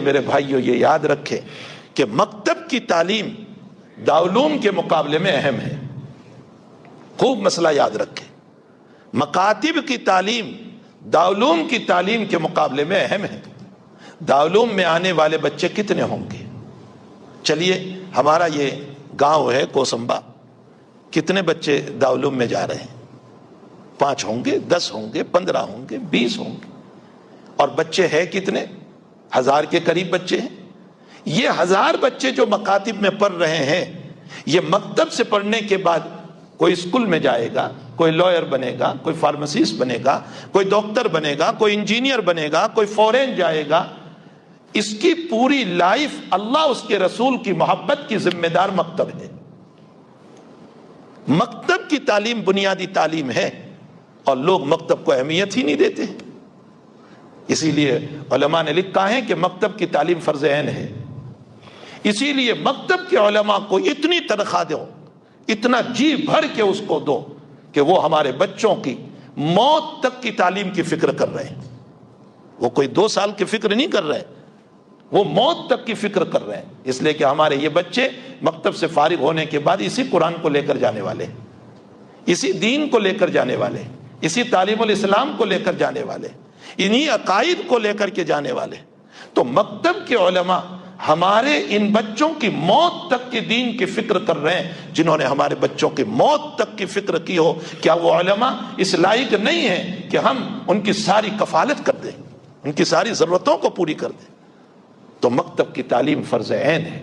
میرے بھائیوں یہ یاد رکھیں کہ مکتب کی تعلیم دارالعلوم کے مقابلے میں اہم ہے. خوب مسئلہ یاد رکھیں. مکاتب کی تعلیم دارالعلوم کی تعلیم کے مقابلے میں اہم ہے. دارالعلوم میں آنے والے بچے کتنے ہوں گے؟ چلیے ہمارا یہ گاؤں ہے کوسمبا، کتنے بچے دارالعلوم میں جا رہے ہیں؟ 5 ہوں گے، 10 ہوں گے، 15 ہوں گے، 20 ہوں گے. اور بچے ہیں کتنے؟ 1000 کے قریب بچے ہیں. یہ 1000 بچے جو مکاتب میں پڑھ رہے ہیں، یہ مکتب سے پڑھنے کے بعد کوئی اسکول میں جائے گا، کوئی لائر بنے گا، کوئی فارماسسٹ بنے گا، کوئی ڈاکٹر بنے گا، کوئی انجینئر بنے گا، کوئی فورین جائے گا. اس کی پوری لائف اللہ اس کے رسول کی محبت کی ذمہ دار مکتب ہے. مکتب کی تعلیم بنیادی تعلیم ہے اور لوگ مکتب کو اہمیت ہی نہیں دیتے. اسی لیے علماء نے لکھا ہے کہ مکتب کی تعلیم فرض عین ہے. اسی لیے مکتب کے علماء کو اتنی تنخواہ دو، اتنا جی بھر کے اس کو دو کہ وہ ہمارے بچوں کی موت تک کی تعلیم کی فکر کر رہے ہیں. وہ کوئی 2 سال کی فکر نہیں کر رہے، وہ موت تک کی فکر کر رہے ہیں. اس لیے کہ ہمارے یہ بچے مکتب سے فارغ ہونے کے بعد اسی قرآن کو لے کر جانے والے، اسی دین کو لے کر جانے والے، اسی تعلیم الاسلام کو لے کر جانے والے، انہی عقائد کو لے کر کے جانے والے. تو مکتب کے علماء ہمارے ان بچوں کی موت تک کے دین کی فکر کر رہے ہیں. جنہوں نے ہمارے بچوں کی موت تک کی فکر کی ہو، کیا وہ علماء اس لائق نہیں ہیں کہ ہم ان کی ساری کفالت کر دیں، ان کی ساری ضرورتوں کو پوری کر دیں؟ تو مکتب کی تعلیم فرض عین ہے.